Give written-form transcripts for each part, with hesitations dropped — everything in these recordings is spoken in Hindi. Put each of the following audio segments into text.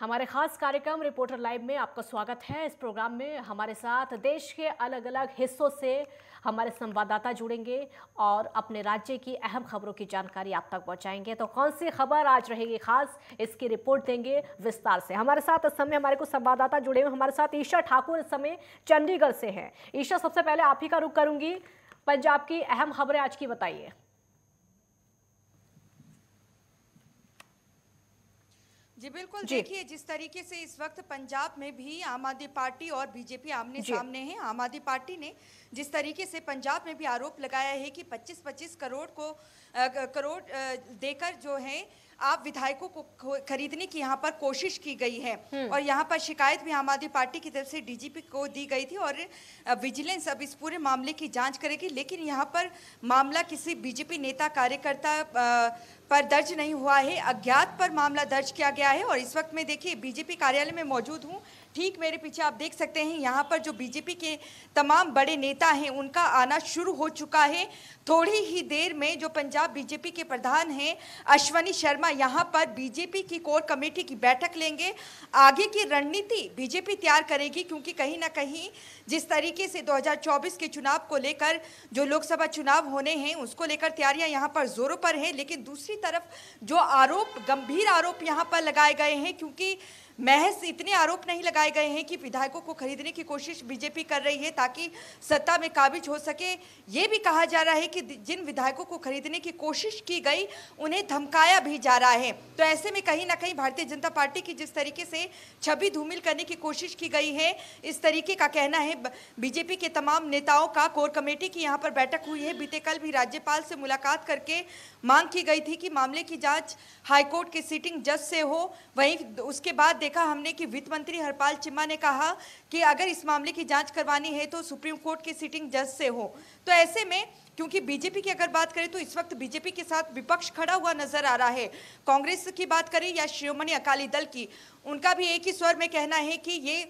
हमारे खास कार्यक्रम रिपोर्टर लाइव में आपका स्वागत है। इस प्रोग्राम में हमारे साथ देश के अलग अलग हिस्सों से हमारे संवाददाता जुड़ेंगे और अपने राज्य की अहम खबरों की जानकारी आप तक पहुंचाएंगे। तो कौन सी खबर आज रहेगी खास, इसकी रिपोर्ट देंगे विस्तार से। हमारे साथ इस समय हमारे कुछ संवाददाता जुड़े हुए। हमारे साथ ईशा ठाकुर इस समय चंडीगढ़ से हैं। ईशा, सबसे पहले आप ही का रुख करूंगी, पंजाब की अहम खबरें आज की बताइए। जी बिल्कुल, देखिए जिस तरीके से इस वक्त पंजाब में भी आम आदमी पार्टी और बीजेपी आमने सामने हैं। आम आदमी पार्टी ने जिस तरीके से पंजाब में भी आरोप लगाया है कि 25-25 करोड़ देकर जो है आप विधायकों को खरीदने की यहाँ पर कोशिश की गई है। और यहाँ पर शिकायत भी आम आदमी पार्टी की तरफ से डीजीपी को दी गई थी और विजिलेंस अब इस पूरे मामले की जांच करेगी। लेकिन यहाँ पर मामला किसी बीजेपी नेता कार्यकर्ता पर दर्ज नहीं हुआ है, अज्ञात पर मामला दर्ज किया गया है। और इस वक्त मैं देखिए बीजेपी कार्यालय में मौजूद हूँ। ठीक मेरे पीछे आप देख सकते हैं यहाँ पर जो बीजेपी के तमाम बड़े नेता हैं उनका आना शुरू हो चुका है। थोड़ी ही देर में जो पंजाब बीजेपी के प्रधान हैं अश्वनी शर्मा यहाँ पर बीजेपी की कोर कमेटी की बैठक लेंगे। आगे की रणनीति बीजेपी तैयार करेगी, क्योंकि कहीं ना कहीं जिस तरीके से 2024 के चुनाव को लेकर जो लोकसभा चुनाव होने हैं उसको लेकर तैयारियां यहाँ पर जोरों पर हैं। लेकिन दूसरी तरफ जो आरोप, गंभीर आरोप यहाँ पर लगाए गए हैं, क्योंकि महज इतने आरोप नहीं लगाए गए हैं कि विधायकों को खरीदने की कोशिश बीजेपी कर रही है ताकि सत्ता में काबिज हो सके। ये भी कहा जा रहा है कि जिन विधायकों को खरीदने की कोशिश की गई उन्हें धमकाया भी जा रहा है। तो ऐसे में कहीं ना कहीं भारतीय जनता पार्टी की जिस तरीके से छवि धूमिल करने की कोशिश की गई है, इस तरीके का कहना है बीजेपी के तमाम नेताओं का। कोर कमेटी की यहाँ पर बैठक हुई है। बीते कल भी राज्यपाल से मुलाकात करके मांग की गई थी कि मामले की जांच हाईकोर्ट के सिटिंग जज से हो। वहीं उसके बाद देखा हमने कि वित्त मंत्री हरपाल चिम्मा ने कहा कि अगर इस मामले की जांच करवानी है तो सुप्रीम कोर्ट के सिटिंग जज से हो। तो ऐसे में क्योंकि बीजेपी की अगर बात करें तो इस वक्त बीजेपी के साथ विपक्ष खड़ा हुआ नजर आ रहा है। कांग्रेस की बात करें या शिरोमणि अकाली दल की, उनका भी एक ही स्वर में कहना है कि ये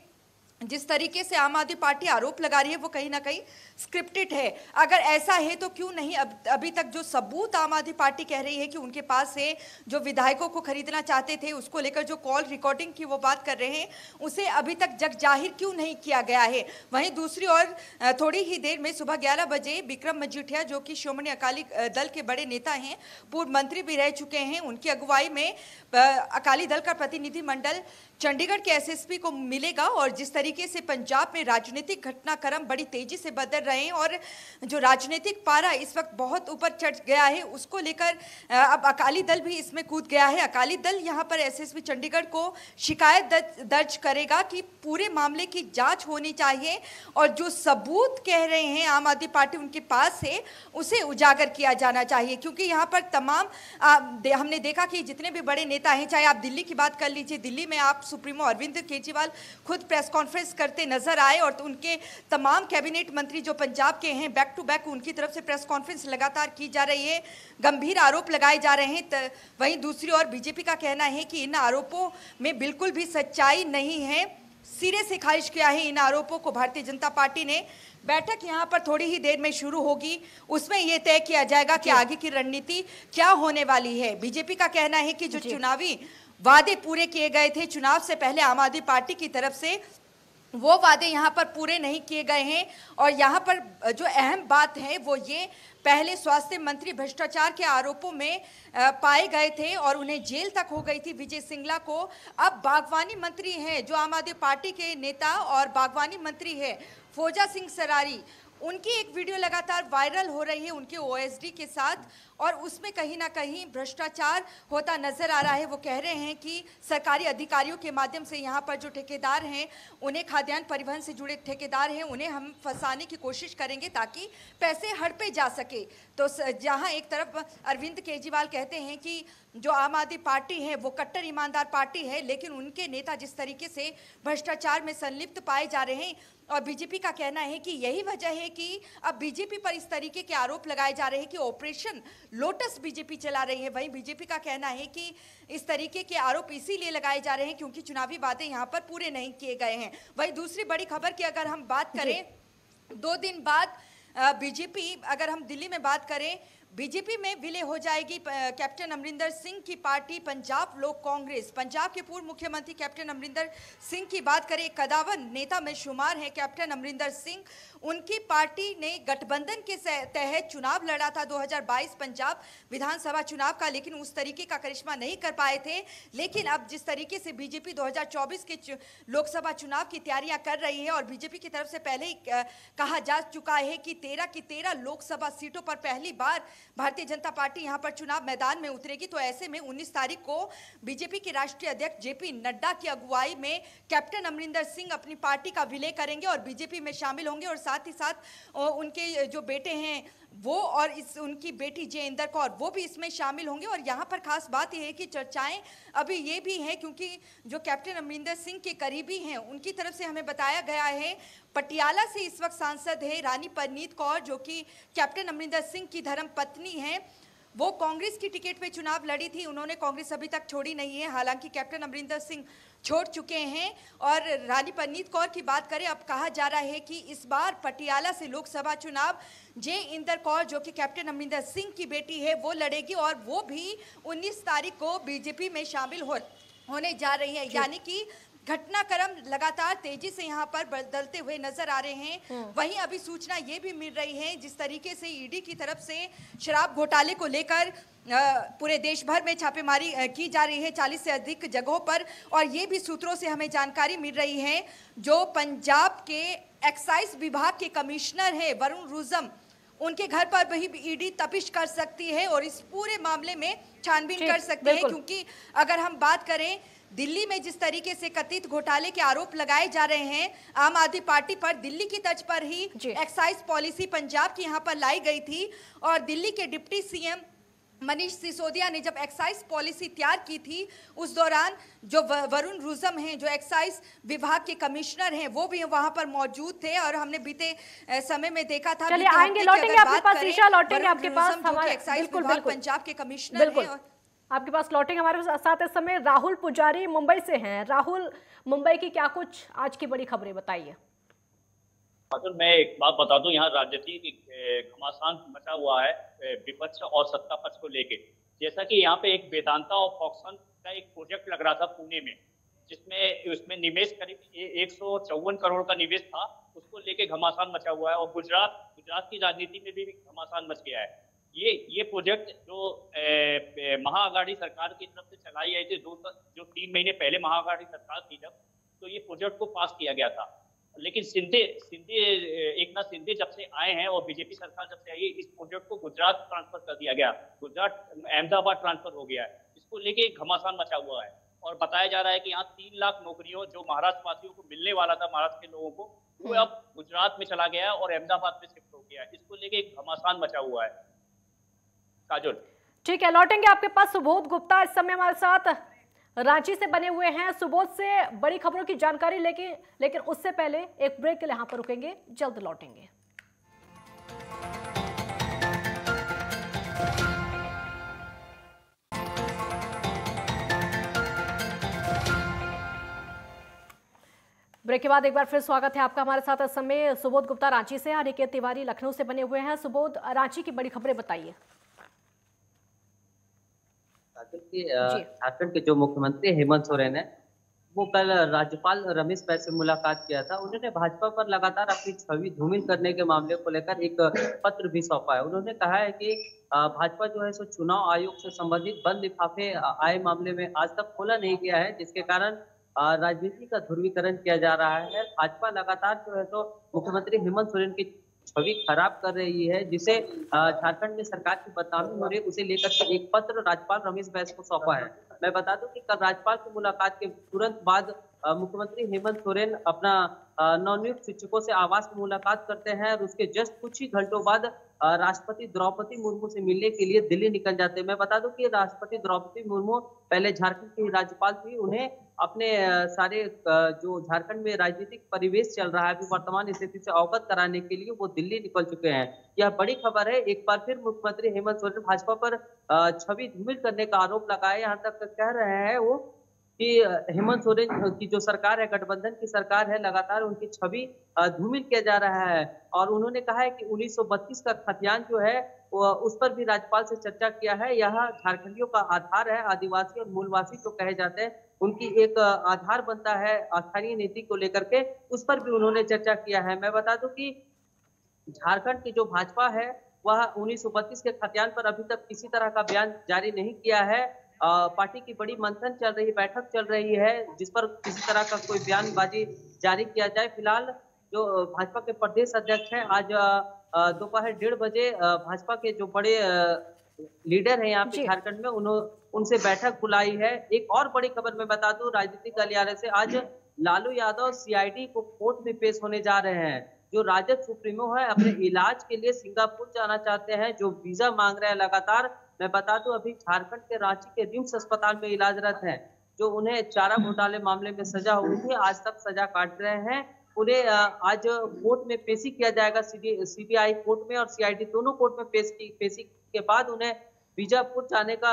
जिस तरीके से आम आदमी पार्टी आरोप लगा रही है वो कहीं ना कहीं स्क्रिप्टेड है। अगर ऐसा है तो क्यों नहीं अभी तक जो सबूत आम आदमी पार्टी कह रही है कि उनके पास है, जो विधायकों को खरीदना चाहते थे उसको लेकर जो कॉल रिकॉर्डिंग की वो बात कर रहे हैं, उसे अभी तक जग जाहिर क्यों नहीं किया गया है। वहीं दूसरी ओर थोड़ी ही देर में सुबह 11 बजे विक्रम मजीठिया, जो कि शिरोमणि अकाली दल के बड़े नेता हैं, पूर्व मंत्री भी रह चुके हैं, उनकी अगुवाई में अकाली दल का प्रतिनिधिमंडल चंडीगढ़ के एसएसपी को मिलेगा। और जिस तरीके से पंजाब में राजनीतिक घटनाक्रम बड़ी तेजी से बदल रहे हैं और जो राजनीतिक पारा इस वक्त बहुत ऊपर चढ़ गया है, उसको लेकर अब अकाली दल भी इसमें कूद गया है। अकाली दल यहां पर एसएसपी चंडीगढ़ को शिकायत दर्ज करेगा कि पूरे मामले की जांच होनी चाहिए और जो सबूत कह रहे हैं आम आदमी पार्टी उनके पास है उसे उजागर किया जाना चाहिए। क्योंकि यहाँ पर तमाम हमने देखा कि जितने भी बड़े नेता हैं, चाहे आप दिल्ली की बात कर लीजिए, दिल्ली में आप सुप्रीमो अरविंद केजरीवाल खुद प्रेस कॉन्फ्रेंस करते नजर आए और तो उनके तमाम कैबिनेट मंत्री जो पंजाब के हैं बैक टू बैक उनकी तरफ से प्रेस कॉन्फ्रेंस लगातार की जा रही है, गंभीर आरोप लगाए जा रहे हैं। वहीं दूसरी ओर बीजेपी का कहना है कि इन आरोपों में बिल्कुल भी सच्चाई नहीं है, सिरे से खारिज किया है इन आरोपों को भारतीय जनता पार्टी ने। बैठक यहां पर थोड़ी ही देर में शुरू होगी, उसमें यह तय किया जाएगा कि आगे की रणनीति क्या होने वाली है। बीजेपी का कहना है कि जो चुनावी वादे पूरे किए गए थे चुनाव से पहले आम आदमी पार्टी की तरफ से, वो वादे यहाँ पर पूरे नहीं किए गए हैं। और यहाँ पर जो अहम बात है वो ये, पहले स्वास्थ्य मंत्री भ्रष्टाचार के आरोपों में पाए गए थे और उन्हें जेल तक हो गई थी विजय सिंगला को। अब बागवानी मंत्री हैं जो आम आदमी पार्टी के नेता और बागवानी मंत्री है फौजा सिंह सरारी, उनकी एक वीडियो लगातार वायरल हो रही है उनके ओएसडी के साथ और उसमें कहीं ना कहीं भ्रष्टाचार होता नजर आ रहा है। वो कह रहे हैं कि सरकारी अधिकारियों के माध्यम से यहाँ पर जो ठेकेदार हैं, उन्हें खाद्यान्न परिवहन से जुड़े ठेकेदार हैं, उन्हें हम फंसाने की कोशिश करेंगे ताकि पैसे हड़पे जा सके। तो जहाँ एक तरफ अरविंद केजरीवाल कहते हैं कि जो आम आदमी पार्टी है वो कट्टर ईमानदार पार्टी है, लेकिन उनके नेता जिस तरीके से भ्रष्टाचार में संलिप्त पाए जा रहे हैं और बीजेपी का कहना है कि यही वजह है कि अब बीजेपी पर इस तरीके के आरोप लगाए जा रहे हैं कि ऑपरेशन लोटस बीजेपी चला रही है। वहीं बीजेपी का कहना है कि इस तरीके के आरोप इसीलिए लगाए जा रहे हैं क्योंकि चुनावी वादे यहां पर पूरे नहीं किए गए हैं। वहीं दूसरी बड़ी खबर की अगर हम बात करें, 2 दिन बाद बीजेपी, अगर हम दिल्ली में बात करें, बीजेपी में विलय हो जाएगी कैप्टन अमरिंदर सिंह की पार्टी पंजाब लोक कांग्रेस। पंजाब के पूर्व मुख्यमंत्री कैप्टन अमरिंदर सिंह की बात करें, कदावर नेता में शुमार है कैप्टन अमरिंदर सिंह। उनकी पार्टी ने गठबंधन के तहत चुनाव लड़ा था 2022 पंजाब विधानसभा चुनाव का, लेकिन उस तरीके का करिश्मा नहीं कर पाए थे। लेकिन अब जिस तरीके से बीजेपी 2024 के लोकसभा चुनाव की तैयारियां कर रही है और बीजेपी की तरफ से पहले ही कहा जा चुका है कि 13 की 13 लोकसभा सीटों पर पहली बार भारतीय जनता पार्टी यहां पर चुनाव मैदान में उतरेगी। तो ऐसे में 19 तारीख को बीजेपी के राष्ट्रीय अध्यक्ष जेपी नड्डा की अगुवाई में कैप्टन अमरिंदर सिंह अपनी पार्टी का विलय करेंगे और बीजेपी में शामिल होंगे। और साथ ही साथ उनके जो बेटे हैं वो और उनकी बेटी जयेंद्र कौर वो भी इसमें शामिल होंगे। और यहाँ पर खास बात यह है कि चर्चाएं अभी ये भी हैं, क्योंकि जो कैप्टन अमरिंदर सिंह के करीबी हैं उनकी तरफ से हमें बताया गया है, पटियाला से इस वक्त सांसद है रानी परनीत कौर, जो कि कैप्टन अमरिंदर सिंह की धर्म पत्नी है। वो कांग्रेस की टिकट पे चुनाव लड़ी थी, उन्होंने कांग्रेस अभी तक छोड़ी नहीं है, हालांकि कैप्टन अमरिंदर सिंह छोड़ चुके हैं। और रानी परनीत कौर की बात करें, अब कहा जा रहा है कि इस बार पटियाला से लोकसभा चुनाव जयेंद्र कौर जो कि कैप्टन अमरिंदर सिंह की बेटी है वो लड़ेगी और वो भी 19 तारीख को बीजेपी में शामिल होने जा रही है। यानी कि घटनाक्रम लगातार तेजी से यहाँ पर बदलते हुए नजर आ रहे हैं। वहीं अभी सूचना ये भी मिल रही है, जिस तरीके से ईडी की तरफ से शराब घोटाले को लेकर पूरे देश भर में छापेमारी की जा रही है 40 से अधिक जगहों पर। और ये भी सूत्रों से हमें जानकारी मिल रही है, जो पंजाब के एक्साइज विभाग के कमिश्नर है वरुण रुजम, उनके घर पर भी ईडी तपिश कर सकती है और इस पूरे मामले में छानबीन कर सकती है। क्योंकि अगर हम बात करें दिल्ली में जिस तरीके से कथित घोटाले के आरोप लगाए जा रहे हैं आम आदमी पार्टी पर, दिल्ली की तर्ज पर ही एक्साइज पॉलिसी पंजाब की यहां पर लाई गई थी। और दिल्ली के डिप्टी सीएम मनीष सिसोदिया ने जब एक्साइज पॉलिसी तैयार की थी, उस दौरान जो वरुण रुजम हैं जो एक्साइज विभाग के कमिश्नर हैं वो भी वहां पर मौजूद थे। और हमने बीते समय में देखा था, चलिए आएंगे, लौटेंगे आपके पास ईशा, लौटेंगे आपके पास, हमारे एक्साइज विभाग पंजाब के कमिश्नर हैं आपके पास लौटेंगे। हमारे साथ इस समय राहुल पुजारी मुंबई से हैं। राहुल, मुंबई की क्या कुछ आज की बड़ी खबरें बताइए। मैं एक बात बता दूं, यहाँ राजनीतिक घमासान मचा हुआ है विपक्ष और सत्ता पक्ष को लेके। जैसा कि यहाँ पे एक वेदांता और फॉक्सन का एक प्रोजेक्ट लग रहा था पुणे में, जिसमें उसमें निवेश करीब 154 करोड़ का निवेश था, उसको लेके घमासान मचा हुआ है। और गुजरात की राजनीति में भी घमासान मच गया है। ये प्रोजेक्ट जो महाअघाड़ी सरकार की तरफ से चलाई गई थी, जो 3 महीने पहले महाअघाड़ी सरकार थी जब, तो ये प्रोजेक्ट को पास किया गया था। लेकिन एकनाथ शिंदे जब से आए हैं और बीजेपी सरकार जब से आई है, इस प्रोजेक्ट को गुजरात ट्रांसफर कर दिया गया, गुजरात अहमदाबाद ट्रांसफर हो गया है। इसको लेके घमासान मचा हुआ है और बताया जा रहा है कि यहाँ 3 लाख नौकरियों जो महाराष्ट्र वासियों को मिलने वाला था, महाराष्ट्र के लोगों को, वो अब गुजरात में चला गया है और अहमदाबाद में शिफ्ट हो गया है। इसको लेके घमासान मचा हुआ है। काजोल, ठीक है, लौटेंगे आपके पास। सुबोध गुप्ता इस समय हमारे साथ रांची से बने हुए हैं। सुबोध से बड़ी खबरों की जानकारी लेकिन उससे पहले एक ब्रेक के लिए यहाँ पर रुकेंगे, जल्द लौटेंगे। ब्रेक के बाद एक बार फिर स्वागत है आपका हमारे साथ। इस समय सुबोध गुप्ता रांची से, अनिकेत तिवारी लखनऊ से बने हुए हैं। सुबोध, रांची की बड़ी खबरें बताइए। झारखंड के जो मुख्यमंत्री हेमंत सोरेन है, वो कल राज्यपाल रमेश बैस से मुलाकात किया था। उन्होंने भाजपा पर लगातार अपनी छवि धूमिल करने के मामले को लेकर एक पत्र भी सौंपा है। उन्होंने कहा है कि भाजपा जो है सो चुनाव आयोग से संबंधित बंद लिफाफे आए मामले में आज तक खोला नहीं गया है, जिसके कारण राजनीति का ध्रुवीकरण किया जा रहा है। भाजपा लगातार जो है तो मुख्यमंत्री हेमंत सोरेन की छवि खराब कर रही है, जिसे झारखंड में सरकार की बदनामी हो रही है, उसे लेकर के एक पत्र राज्यपाल रमेश बैस को सौंपा है। मैं बता दूं कि कल राज्यपाल की मुलाकात के तुरंत बाद मुख्यमंत्री हेमंत सोरेन अपना नवनियुक्त शिक्षकों से आवास में मुलाकात करते हैं और उसके जस्ट कुछ ही घंटों बाद राष्ट्रपति द्रौपदी मुर्मू से मिलने के लिए दिल्ली निकल जाते हैं। मैं बता दूं कि राष्ट्रपति द्रौपदी मुर्मू पहले झारखंड की राज्यपाल थी, उन्हें अपने सारे जो झारखंड में राजनीतिक परिवेश चल रहा है अभी वर्तमान स्थिति से अवगत कराने के लिए वो दिल्ली निकल चुके हैं। यह बड़ी खबर है। एक बार फिर मुख्यमंत्री हेमंत सोरेन भाजपा पर छवि धूमिल करने का आरोप लगाए, यहाँ तक कह रहे हैं वो कि हेमंत सोरेन की जो सरकार है, गठबंधन की सरकार है, लगातार उनकी छवि धूमिल किया जा रहा है। और उन्होंने कहा है कि 1932 का खतियान जो है उस पर भी राज्यपाल से चर्चा किया है। यह झारखंडियों का आधार है, आदिवासी और मूलवासी जो कहे जाते हैं उनकी एक आधार बनता है स्थानीय नीति को लेकर के, उस पर भी उन्होंने चर्चा किया है। मैं बता दूं कि झारखंड की जो भाजपा है वह 1932 के खतियान पर अभी तक किसी तरह का बयान जारी नहीं किया है। पार्टी की बड़ी मंथन चल रही, बैठक चल रही है, जिस पर किसी तरह का कोई बयानबाजी जारी किया जाए। फिलहाल जो भाजपा के प्रदेश अध्यक्ष हैं, आज दोपहर 1:30 बजे भाजपा के जो बड़े लीडर हैं यहाँ पे झारखंड में, उनसे बैठक बुलाई है। एक और बड़ी खबर मैं बता दूं राजनीतिक गलियारे से, आज लालू यादव सीआईडी को कोर्ट में पेश होने जा रहे हैं। जो राजद सुप्रीमो है अपने इलाज के लिए सिंगापुर जाना चाहते हैं, जो वीजा मांग रहे हैं लगातार। मैं बता दूं अभी झारखंड के रांची के रिम्स अस्पताल में इलाजरत हैं। जो उन्हें चारा घोटाले मामले में सजा हुई थी, आज तक सजा काट रहे हैं। उन्हें आज कोर्ट में पेशी किया जाएगा, सीबीआई कोर्ट में और सीआईडी दोनों कोर्ट में पेशी के बाद उन्हें बीजापुर जाने का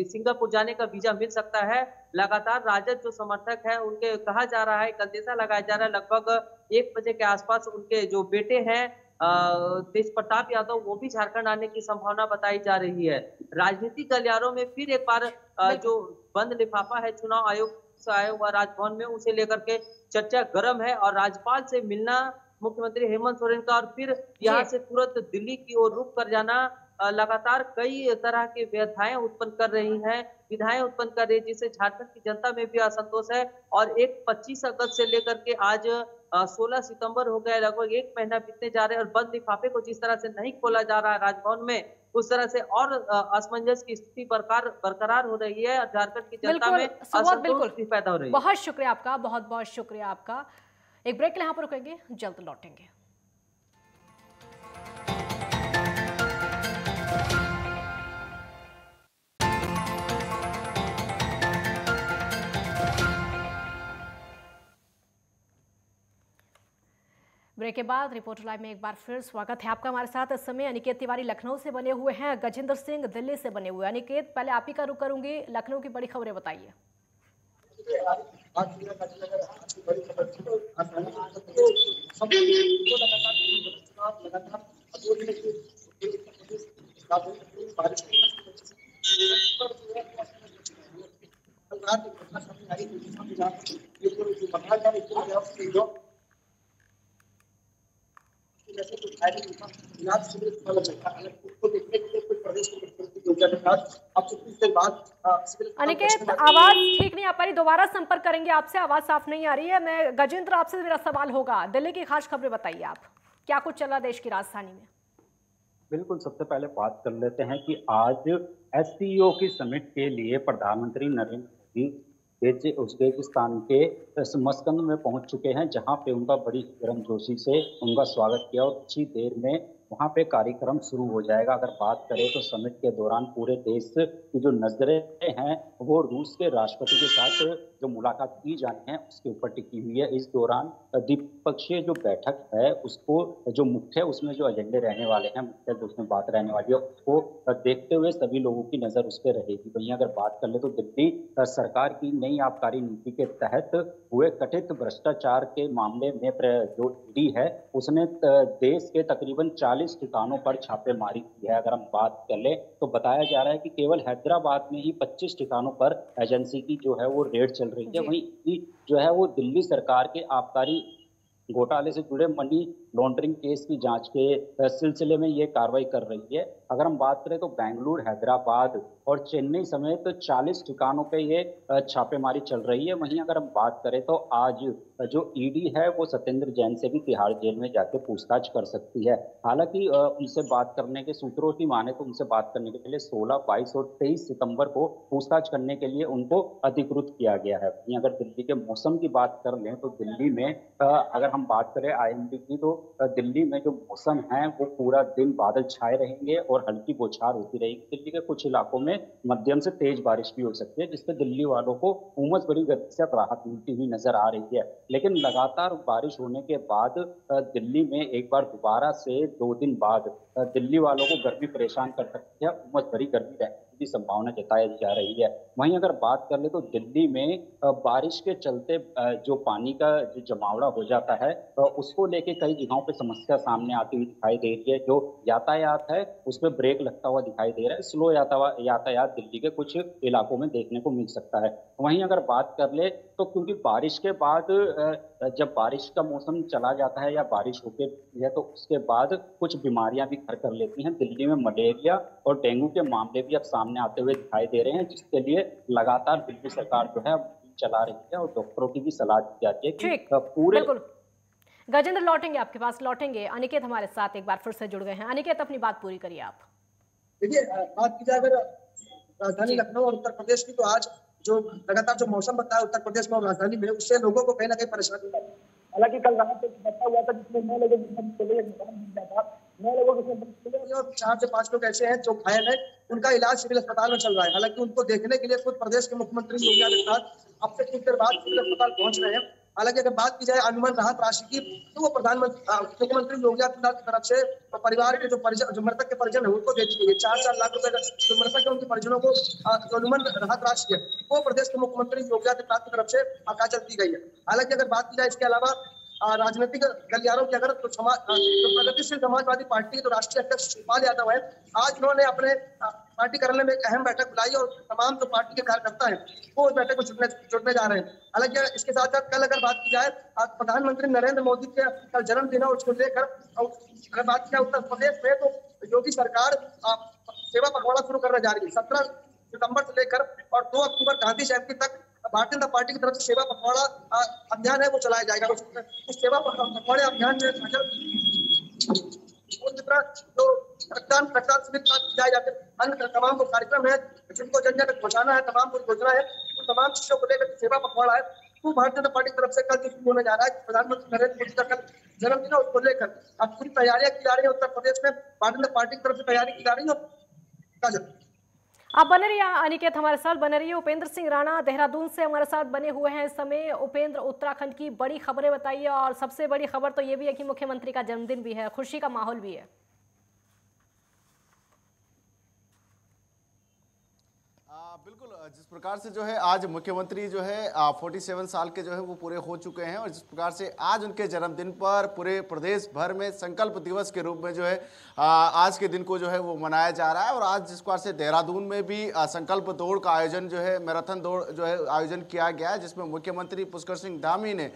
सिंगापुर जाने का वीजा मिल सकता है। लगातार राजद जो समर्थक है उनके कहा जा रहा है, अंदेशा लगाया जा रहा है लगभग 1 बजे के आसपास उनके जो बेटे हैं तेज प्रताप यादव, वो भी झारखंड आने की संभावना बताई जा रही है। राजनीतिक गलियारों में फिर एक बार जो बंद लिफाफा है चुनाव आयोग से आया हुआ राजभवन में, उसे लेकर के चर्चा गर्म है। और राज्यपाल से मिलना मुख्यमंत्री हेमंत सोरेन का और फिर यहाँ से तुरंत दिल्ली की ओर रुख कर जाना लगातार कई तरह की व्यथाएं उत्पन्न कर रही हैं, विधाएं उत्पन्न कर रही है, जिससे झारखंड की जनता में भी असंतोष है। और 25 अगस्त से लेकर के आज 16 सितंबर हो गया, लगभग 1 महीना बीतने जा रहे हैं और बंद लिफाफे को जिस तरह से नहीं खोला जा रहा है राजभवन में, उस तरह से और असमंजस की स्थिति बरकरार हो रही है और झारखंड की जनता में असंतोष भी पैदा हो रही है। बहुत शुक्रिया आपका, बहुत बहुत शुक्रिया आपका। एक ब्रेक यहाँ पर रुकेंगे, जल्द लौटेंगे। ब्रेक के बाद रिपोर्टर लाइव में एक बार फिर स्वागत है आपका। हमारे साथ इस समय अनिकेत तिवारी लखनऊ से बने हुए हैं, गजेंद्र सिंह दिल्ली से बने हुए हैं। अनिकेत, पहले आप ही का रुख करूंगी, लखनऊ की बड़ी खबरें बताइए। अनिकेत, आवाज ठीक नहीं आ पा रही, दोबारा संपर्क करेंगे आपसे, आवाज साफ नहीं आ रही है। मैं गजेंद्र, आपसे मेरा सवाल होगा, दिल्ली की खास खबरें बताइए आप, क्या कुछ चला देश की राजधानी में? बिल्कुल, सबसे पहले बात कर लेते हैं कि आज एससीओ की समिट के लिए प्रधानमंत्री नरेंद्र मोदी उज्बेकिस्तान के मस्कत में पहुंच चुके हैं, जहां पे उनका बड़ी गर्मजोशी से उनका स्वागत किया और कुछ ही देर में वहां पे कार्यक्रम शुरू हो जाएगा। अगर बात करें तो समिट के दौरान पूरे देश की जो नजरें हैं वो रूस के राष्ट्रपति के साथ जो मुलाकात की जानी है उसके ऊपर टिकी हुई है। इस दौरान द्विपक्षीय जो बैठक है उसको जो मुख्य उसमें जो एजेंडे रहने वाले हैं, मुख्य जो उसमें बात रहने वाली है, उसको देखते हुए सभी लोगों की नजर उस पर रहेगी। वहीं अगर बात कर ले तो दिल्ली सरकार की नई आबकारी नीति के तहत हुए कथित भ्रष्टाचार के मामले में जो ईडी है उसने देश के तकरीबन 40 ठिकानों पर छापेमारी की है। अगर हम बात कर ले तो बताया जा रहा है कि केवल हैदराबाद में ही 25 ठिकानों पर एजेंसी की जो है वो रेड चल रही है। वहीं जो है वो दिल्ली सरकार के आबकारी घोटाले से जुड़े मनी लॉन्ड्रिंग केस की जांच के सिलसिले में ये कार्रवाई कर रही है। अगर हम बात करें तो बेंगलुरु, हैदराबाद और चेन्नई समेत 40 ठिकानों पे ये छापेमारी चल रही है। वहीं अगर हम बात करें तो आज जो ईडी है वो सत्येंद्र जैन से भी तिहाड़ जेल में जाकर पूछताछ कर सकती है। हालांकि उनसे बात करने के सूत्रों की माने तो उनसे बात करने के लिए 16, 22 और 23 सितंबर को पूछताछ करने के लिए उनको अधिकृत किया गया है। वहीं अगर दिल्ली के मौसम की बात कर लें तो दिल्ली में अगर हम बात करें IMD की तो दिल्ली में जो मौसम है वो पूरा दिन बादल छाए रहेंगे और हल्की बौछार होती रहेगी। दिल्ली के कुछ इलाकों में मध्यम से तेज बारिश भी हो सकती है, जिससे दिल्ली वालों को उमस भरी गर्मी से राहत मिलती हुई नजर आ रही है। लेकिन लगातार बारिश होने के बाद दिल्ली में एक बार दोबारा से 2 दिन बाद दिल्ली वालों को गर्मी परेशान कर सकती है, उमस भरी गर्मी रहने की संभावना जताई जा रही है। वहीं अगर बात कर ले तो दिल्ली में बारिश के चलते जो पानी का जो जमावड़ा हो जाता है उसको लेके कई जगहों पे समस्या सामने आती हुई दिखाई दे रही है। जो यातायात है उसमें ब्रेक लगता हुआ दिखाई दे रहा है, स्लो यातायात दिल्ली के कुछ इलाकों में देखने को मिल सकता है। वहीं अगर बात कर ले तो क्योंकि बारिश के बाद जब बारिश का मौसम चला जाता है या बारिश होती है तो उसके बाद कुछ बीमारियां भी घर कर लेती हैं। दिल्ली में मलेरिया और डेंगू के मामले भी अब सामने आते हुए दिखाई दे रहे हैं, जिसके लिए लगातार दिल्ली सरकार जो है चला रही है और डॉक्टरों की भी सलाह दी जाती है कि पूरे। गजेंद्र लौटेंगे आपके पास, लौटेंगे। अनिकेत हमारे साथ एक बार फिर से जुड़ गए हैं। अनिकेत, अपनी बात पूरी करिए आप। देखिए, बात की जाए अगर राजधानी लखनऊ और उत्तर प्रदेश की, तो आज जो लगातार जो मौसम बनता है उत्तर प्रदेश में और राजधानी में, उससे लोगों को कहीं ना कहीं परेशानी है। हालांकि कल रात एक घटना हुआ था जिसमें 9 लोगों और 4 से 5 लोग ऐसे हैं जो घायल हैं। उनका इलाज सिविल अस्पताल में चल रहा है। हालांकि उनको देखने के लिए खुद प्रदेश के मुख्यमंत्री योगी आदित्यनाथ अब से कुछ देर बाद सिविल अस्पताल पहुंच रहे हैं। हालांकि अगर बात की जाए अनुमान राहत राशि की, तो वो मुख्यमंत्री योगी आदित्यनाथ की तरफ से परिवार के जो मृतक के परिजन है उनको दे दी गई है। 4-4 लाख रुपए का जो मृतक है उनके परिजनों को जो अनुमान राहत राशि है वो प्रदेश के मुख्यमंत्री योगी आदित्यनाथ की तरफ से आकाजल दी गई है। हालांकि अगर बात की जाए इसके अलावा राजनीतिक गलियारों की, अगर तो प्रगतिशील समाजवादी पार्टी के जो राष्ट्रीय अध्यक्ष शिवपाल यादव है, आज उन्होंने अपने पार्टी कार्यालय में एक अहम बैठक बुलाई और तमाम जो पार्टी के कार्यकर्ता हैं वो उस बैठक में जुड़ने जा रहे हैं। हालांकि इसके साथ साथ कल अगर बात की जाए, आज प्रधानमंत्री नरेंद्र मोदी के कल जन्मदिन है, उसको लेकर अगर बात की जाए उत्तर प्रदेश में, तो योगी सरकार सेवा पखवाड़ा शुरू करने जा रही है। 17 सितंबर से लेकर और 2 अक्टूबर गांधी जयंती तक भारतीय जनता पार्टी की तरफ से सेवा पखवाड़ा अभियान है वो चलाया जाएगा। उस सेवा पखवाड़े अभियान में जो रक्तदान शिविर जाए जाते अन्य तमाम कार्यक्रम है जिनको जन जन पहुंचाना है, तमाम योजना है, उन तमाम चीजों को लेकर सेवा पखवाड़ा है वो भारतीय जनता पार्टी की तरफ से कल शुरू होने जा रहा है। प्रधानमंत्री नरेंद्र मोदी का कल जन्मदिन है, उसको लेकर अब पूरी तैयारियां की जा रही है उत्तर प्रदेश में। भारतीय जनता पार्टी की तरफ से तैयारी की जा रही है। आप बने रहिए अनिकेत, हमारे साथ बने रहिए। उपेंद्र सिंह राणा देहरादून से हमारे साथ बने हुए हैं इस समय। उपेंद्र, उत्तराखंड की बड़ी खबरें बताइए, और सबसे बड़ी खबर तो ये भी है कि मुख्यमंत्री का जन्मदिन भी है, खुशी का माहौल भी है। बिल्कुल, जिस प्रकार से जो है आज मुख्यमंत्री जो है 47 साल के जो है वो पूरे हो चुके हैं, और जिस प्रकार से आज उनके जन्मदिन पर पूरे प्रदेश भर में संकल्प दिवस के रूप में जो है आज के दिन को जो है वो मनाया जा रहा है। और आज जिस प्रकार से देहरादून में भी संकल्प दौड़ का आयोजन जो है, मैराथन दौड़ जो है आयोजन किया गया है, जिसमें मुख्यमंत्री पुष्कर सिंह धामी ने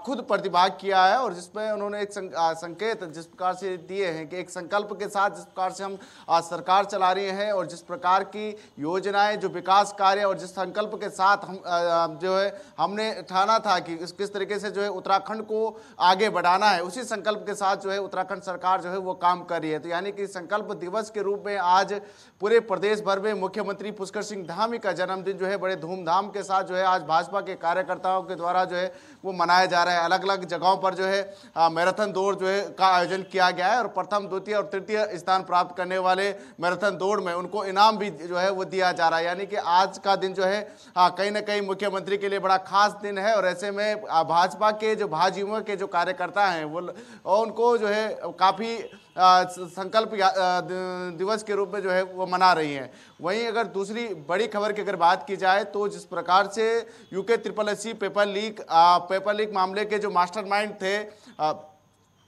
खुद प्रतिभाग किया है, और जिसमें उन्होंने एक संकेत जिस प्रकार से दिए हैं कि एक संकल्प के साथ जिस प्रकार से हम सरकार चला रहे हैं और जिस प्रकार की योजनाएं जो विकास कार्य और जिस संकल्प के साथ हम जो है हमने ठाना था कि किस तरीके से जो है उत्तराखंड को आगे बढ़ाना है, उसी संकल्प के साथ जो है उत्तराखंड सरकार जो है वो काम कर रही है। तो यानी कि संकल्प दिवस के रूप में आज पूरे प्रदेश भर में मुख्यमंत्री पुष्कर सिंह धामी का जन्मदिन जो है बड़े धूमधाम के साथ जो है आज भाजपा के कार्यकर्ताओं के द्वारा जो है वो मनाया जा रहा है। अलग अलग जगहों पर जो है मैराथन दौड़ जो है का आयोजन किया गया है, और प्रथम, द्वितीय और तृतीय स्थान प्राप्त करने वाले मैराथन दौड़ में उनको इनाम भी जो है वो दिया जा रहा है। यानी कि आज का दिन जो है कहीं ना कहीं मुख्यमंत्री के लिए बड़ा खास दिन है, और ऐसे में भाजपा के जो भाजयुमो के जो कार्यकर्ता हैं वो उनको जो है काफ़ी संकल्प दिवस के रूप में जो है वो मना रही हैं। वहीं अगर दूसरी बड़ी खबर की अगर बात की जाए तो जिस प्रकार से UK-SSC पेपर लीक मामले के जो मास्टरमाइंड थे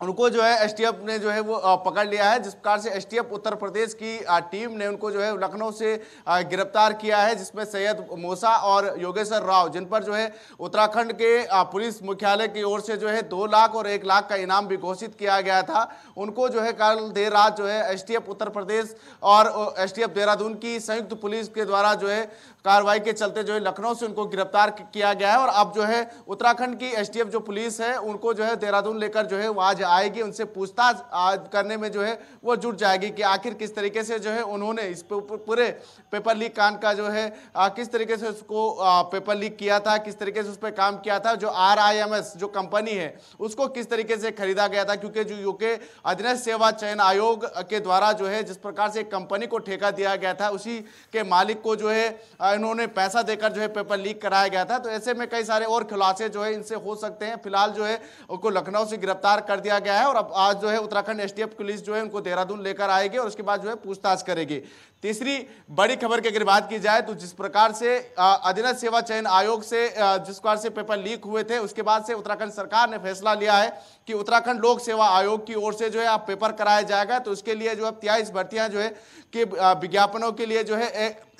उनको जो है STF ने जो है वो पकड़ लिया है। जिस प्रकार से STF उत्तर प्रदेश की टीम ने उनको जो है लखनऊ से गिरफ्तार किया है, जिसमें सैयद मूसा और योगेश्वर राव, जिन पर जो है उत्तराखंड के पुलिस मुख्यालय की ओर से जो है 2 लाख और 1 लाख का इनाम भी घोषित किया गया था। उनको जो है कल देर रात जो है STF उत्तर प्रदेश और STF देहरादून की संयुक्त पुलिस के द्वारा जो है कार्रवाई के चलते जो है लखनऊ से उनको गिरफ्तार किया गया है, और अब जो है उत्तराखंड की STF जो पुलिस है उनको जो है देहरादून लेकर जो है वो आज आएगी, उनसे पूछताछ करने में जो है वो जुट जाएगी कि आखिर किस तरीके से जो है उन्होंने इस पूरे पेपर लीक कांड का जो है किस तरीके से उसको पेपर लीक किया था, किस तरीके से उस पर काम किया था, जो RIMS जो कंपनी है उसको किस तरीके से खरीदा गया था। क्योंकि जो UK अधीनस्थ सेवा चयन आयोग के द्वारा जो है जिस प्रकार से एक कंपनी को ठेका दिया गया था, उसी के मालिक को जो है इन्होंने पैसा देकर जो है पेपर लीक कराया गया था। तो ऐसे में कई सारे और खुलासे जो है इनसे हो सकते हैं। फिलहाल जो है उनको लखनऊ से गिरफ्तार कर दिया लिया गया है और अब आज जो है उत्तराखंड एसटीएफ पुलिस जो है उनको देहरादून लेकर आएगी और उसके बाद जो है पूछताछ करेगी। तीसरी बड़ी खबर की अगर बात की जाए तो जिस प्रकार से अधीनस्थ सेवा चयन आयोग से जिस प्रकार से पेपर लीक हुए थे, उसके बाद से उत्तराखंड सरकार ने फैसला लिया है कि उत्तराखंड लोक सेवा आयोग की ओर से जो है आप पेपर कराया जाएगा। तो उसके लिए जो है 23 भर्तियां जो है कि विज्ञापनों के लिए जो है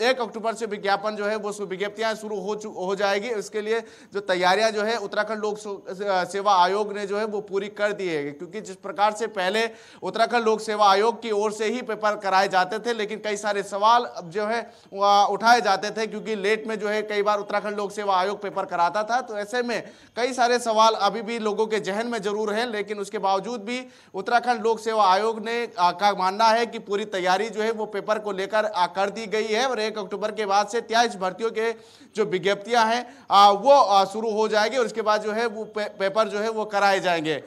1 अक्टूबर से विज्ञापन जो है वो विज्ञप्तियां शुरू हो जाएगी। उसके लिए जो तैयारियां जो है उत्तराखंड लोक सेवा आयोग ने जो है वो पूरी कर दी है, क्योंकि जिस प्रकार से पहले उत्तराखंड लोक सेवा आयोग की ओर से ही पेपर कराए जाते थे, लेकिन कई सारे सवाल अब जो है उठाए जाते थे क्योंकि लेट में जो है कई बार उत्तराखंड लोक सेवा आयोग पेपर कराता था। तो ऐसे में कई सारे सवाल अभी भी लोगों के जहन में जरूर है, लेकिन उसके बावजूद भी उत्तराखंड लोक सेवा आयोग ने का मानना है कि पूरी तैयारी जो है वो पेपर को लेकर कर दी गई है और 1 अक्टूबर के बाद से 23 भर्तियों के जो विज्ञप्तियां हैं वो शुरू हो जाएगी और उसके बाद जो है वो पेपर जो है वो कराए जाएंगे।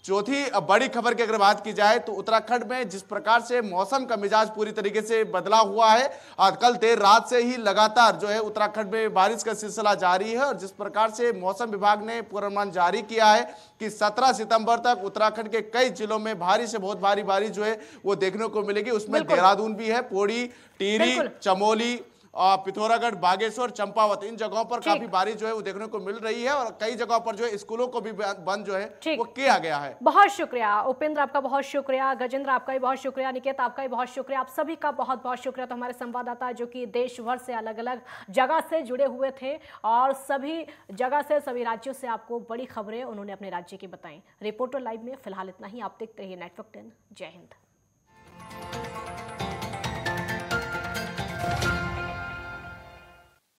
चौथी बड़ी खबर की अगर बात की जाए तो उत्तराखंड में जिस प्रकार से मौसम का मिजाज पूरी तरीके से बदला हुआ है, कल देर रात से ही लगातार जो है उत्तराखंड में बारिश का सिलसिला जारी है और जिस प्रकार से मौसम विभाग ने पूर्वानुमान जारी किया है कि 17 सितंबर तक उत्तराखंड के कई जिलों में भारी से बहुत भारी बारिश जो है वो देखने को मिलेगी। उसमें देहरादून भी है, पौड़ी, टिहरी, चमोली, पिथौरागढ़, बागेश्वर, चंपावत, इन जगहों पर काफी बारिश जो है वो देखने को मिल रही है और कई जगहों पर जो है स्कूलों को भी बंद जो है वो किया गया है। बहुत शुक्रिया उपेंद्र, आपका बहुत शुक्रिया। गजेंद्र, आपका भी बहुत शुक्रिया। निकेत, आपका भी बहुत शुक्रिया। आप सभी का बहुत बहुत शुक्रिया। तो हमारे संवाददाता जो कि देश भर से अलग अलग जगह से जुड़े हुए थे और सभी जगह से, सभी राज्यों से आपको बड़ी खबरें उन्होंने अपने राज्य की बताई। रिपोर्टर लाइव में फिलहाल इतना ही। आप देखते रहिए नेटवर्क 10। जय हिंद।